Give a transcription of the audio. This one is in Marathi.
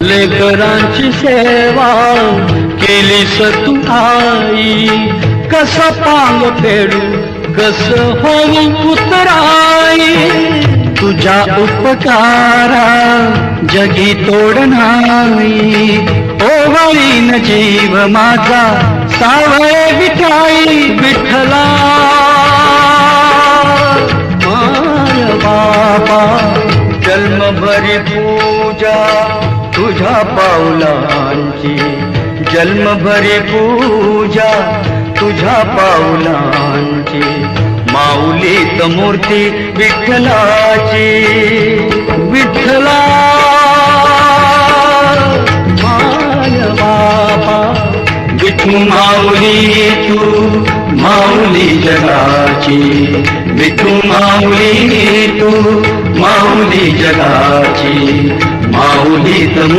लेकरांची सेवा केलीस तू आई, कस पांग फेडू कस होऊ पुतराई, तुझ्या उपकारा जगी तोड नाही, ओवाळीन जीव माझा सावळे विठाई विठ्ठला माय बाबा, जन्मभरी पूजा तुझ्या पावलांची, जन्मभरी पूजा तुझ्या पावलांची, माऊलीत मूर्ती विठ्ठलाची, विठ्ठला माय बाबा, विठू माऊली तू माऊली जगाची, विठू माऊली तू माऊली जगाची, माऊलीत